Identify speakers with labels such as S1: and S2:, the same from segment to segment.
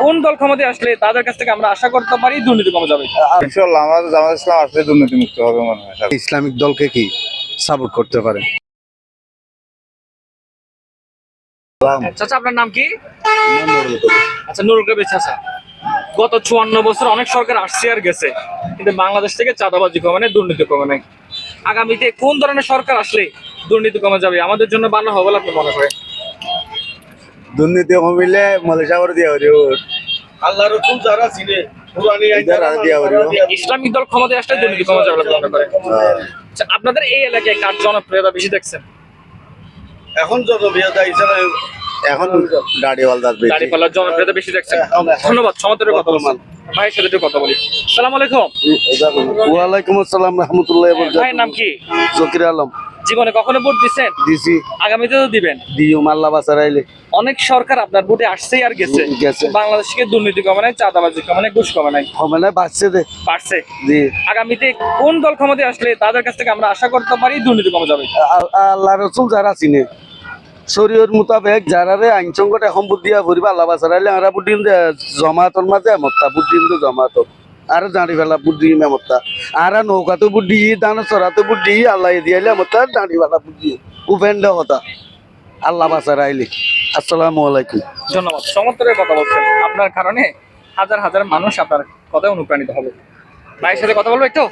S1: কোন দল ক্ষমতায় আসলে তাদের কাছ থেকে আমরা আশা করতে পারি দুর্নীতি কমে যাবে?
S2: ইনশাআল্লাহ আমাদের জামাত ইসলাম আসলে দুর্নীতি মুক্ত হবে মনে হয়।
S3: ইসলামিক দলকে কি সাপোর্ট করতে পারে?
S1: চাচা আপনার নাম কি? আচ্ছা, নুরুল কবির চাচা। গত 54 বছর অনেক সরকার আসছে আর গেছে, কিন্তু বাংলাদেশ থেকে চাঁদাবাজি কমে নাই, দুর্নীতি কমে নাই। আগামীতে কোন ধরনের সরকার আসলে দুর্নীতি কমে যাবে, আমাদের জন্য ভালো হবে বলে আপনি মনে করেন?
S3: দুর্নীতি কমিলে মলেশাগর দিয়া হরিও
S4: আল্লাহ রসুল যারা ছিলেন কোরআনী আইন যারা
S3: দিয়া হরিও
S1: ইসলামিক দল ক্ষমতায় আসলে দুর্নীতি কমে যাবে বলে মনে করেন? আচ্ছা, আপনাদের এই এলাকায় কার জনপ্রিয়তা বেশি দেখছেন?
S4: এখন যত বিয়াদা হিসাবে
S3: এখন গাড়িওয়ালদার বেশি।
S1: দাঁড়িপাল্লার জনপ্রিয়তা বেশি দেখছেন। ধন্যবাদ। সমাজের কথা বলছেন। ভাইয়ের সাথে একটু কথা বলি। সালাম আলাইকুম।
S3: ওয়ালাইকুম আসসালাম রাহমাতুল্লাহি ওয়া বারাকাতুহু।
S1: ভাইয়ের নাম কি?
S3: জকির আলম।
S1: জীবনে কখনো ভোট দিচ্ছেন?
S3: দিছি।
S1: আগামীতে তো দিবেন।
S3: দিও মাল্লা বাসারাইলে
S1: অনেক সরকার আপনার ভোটে আসছেই আর গেছে,
S3: গেছে।
S1: বাংলাদেশ থেকে দুর্নীতি কমে নাই, চাঁদাবাজি কমে নাই, ঘুষ কমে নাই,
S3: মানে বাড়ছে দে
S1: পারছে।
S3: জি।
S1: আগামীতে কোন দল ক্ষমতায় আসলে তাদের কাছ থেকে আমরা আশা করতে পারি দুর্নীতি কমে যাবে?
S3: আল্লাহ রসুল যারা চিনে শরীয়ত মোতাবেক যারা আইন সংকট এখন বুদ্ধি ভরিবা আল্লাহ বাসারাইলে আমরা বুদ্ধি জমাতর মাঝে মত্তা বুদ্ধি জমাত আর দাঁড়ি ফেলা বুদ্ধি মেমত্তা আর নৌকাতে বুদ্ধি দান চড়াতে বুদ্ধি আল্লাহ দিয়ালে মত্তা দাঁড়ি ফেলা বুদ্ধি উপেন্ড কথা আল্লাহ বাসারাইলে। আসসালামু আলাইকুম।
S1: ধন্যবাদ। চমৎকারের কথা বলছেন, আপনার কারণে হাজার হাজার মানুষ আপনার কথায় অনুপ্রাণিত হবে। ভাইয়ের সাথে কথা বলবো একটু।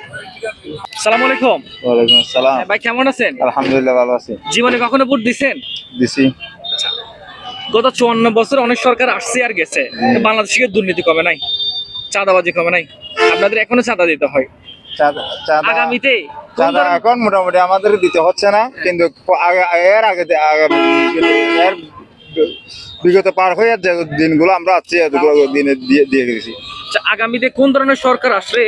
S1: সালাম আলাইকুম।
S2: ওয়ালাইকুম আসসালাম।
S1: ভাই কেমন আছেন?
S2: আলহামদুলিল্লাহ ভালো আছি।
S1: জীবনে কখনো ভোট দিচ্ছেন?
S2: দিছি।
S1: গত 54 বছর অনেক সরকার আসছে আর গেছে, বাংলাদেশ থেকে দুর্নীতি কমে নাই, চাঁদাবাজি কমে নাই, আপনাদের এখনো চাঁদা দিতে হয়। আগামীতে কোন
S2: চাঁদা
S1: ধরনের-
S2: এখন মোটামুটি আমাদের দিতে হচ্ছে না, কিন্তু এর আগে এর বিগত পার হয়ে যে দিনগুলো আমরা আছি এগুলো দিনে দিয়ে গেছি।
S1: আগামীতে কোন ধরনের সরকার আসলে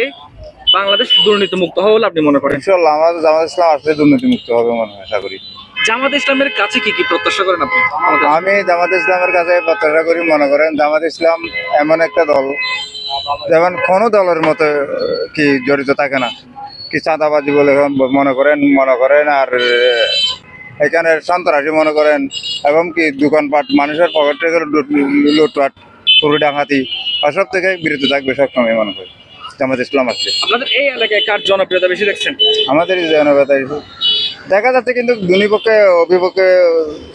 S1: বাংলাদেশ দুর্নীতি মুক্ত হবে বলে আপনি মনে করেন?
S2: ইনশাআল্লাহ আমাদের জামাত ইসলাম আসলে দুর্নীতি মুক্ত হবে মনে হয়, আশা করি।
S1: জামাত ইসলামের কাছে কি কি প্রত্যাশা করেন আপনি?
S2: আমি জামাত ইসলামের কাছে প্রত্যাশা করি, মনে করেন জামাত ইসলাম এমন একটা দল যেমন কোনো দলের মতো কি জড়িত থাকে না, কি চাঁদাবাজি বলে মনে করেন আর এখানে সন্ত্রাসী মনে করেন, এবং কি দোকানপাট মানুষের পকেট থেকে লুটপাট চুরি ডাকাতি সব থেকে বিরত থাকবে সবসময় মনে করি জামাত ইসলাম আছে।
S1: আপনাদের এই এলাকায় কার জনপ্রিয়তা বেশি দেখছেন?
S2: আমাদের এই জনগণতা দেখা যাচ্ছে, কিন্তু দুই পক্ষে অভিপক্ষে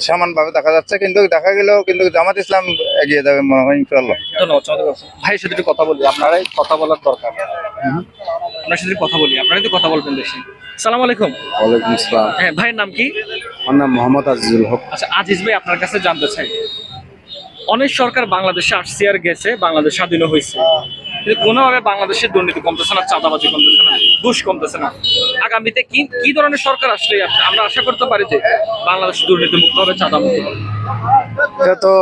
S2: সমানভাবে দেখা যাচ্ছে, কিন্তু দেখা গেলেও কিন্তু জামাত ইসলাম এগিয়ে যাবে মনে হয় ইনশাআল্লাহ।
S1: ধন্যবাদ। ভাইয়ের সাথে একটু কথা বলি, আপনারাই কথা বলার দরকার। আপনার সাথে কথা বলি, আপনারাই তো কথা বলবেন বেশি। সালাম আলাইকুম।
S3: ওয়ালাইকুম আসসালাম।
S1: হ্যাঁ, ভাইয়ের নাম কি?
S3: আমার নাম মোহাম্মদ আজিজুল হক।
S1: আচ্ছা, আজিজ ভাই, আপনার কাছে জানতে চাই, অনেক সরকার বাংলাদেশে আসছে আর গেছে, বাংলাদেশ স্বাধীন হয়েছে, কিন্তু কোনোভাবে বাংলাদেশের দুর্নীতি কমতেছে না, চাঁদাবাজি কমতেছে না, ঘুষ কমতেছে না। আগামীতে কি ধরনের সরকার আসলে আমরা আশা করতে পারি যে বাংলাদেশ দুর্নীতি মুক্ত হবে, চাঁদা মুক্ত হবে?
S3: এটা তো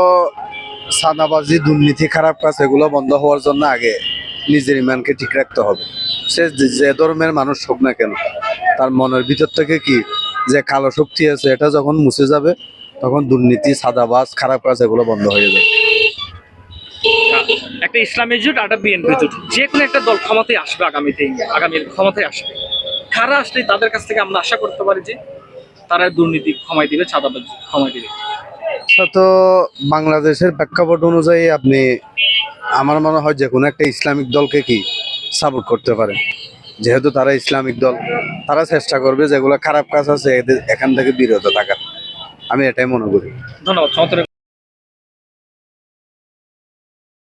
S3: সাদাবাজি দুর্নীতি খারাপ কাজ এগুলো বন্ধ হওয়ার জন্য আগে নিজের ইমানকে ঠিক রাখতে হবে। সে যে ধর্মের মানুষ হোক না কেন, তার মনের ভিতর থেকে কি যে কালো শক্তি আছে এটা যখন মুছে যাবে, তখন দুর্নীতি সাদাবাজ খারাপ কাজ এগুলো বন্ধ হয়ে যাবে।
S1: একটা ইসলামী জোট আর একটা বিএনপি জোট, যে কোনো একটা দল ক্ষমতায় আসবে আগামীর ক্ষমতায় আসবে, কারা আসলে তাদের কাছ থেকে আমরা আশা করতে পারি যে তারা দুর্নীতি কমাই দিবে, চাঁদাবাজি কমাই দিবে?
S3: তো বাংলাদেশের প্রেক্ষাপট অনুযায়ী আপনি আমার মনে হয় যে কোনো একটা ইসলামিক দলকে কি সাপোর্ট করতে পারেন, যেহেতু তারা ইসলামিক দল, তারা চেষ্টা করবে যেগুলো খারাপ কাজ আছে এখান থেকে বিরত থাকার। আমি এটাই মনে করি।
S1: ধন্যবাদ।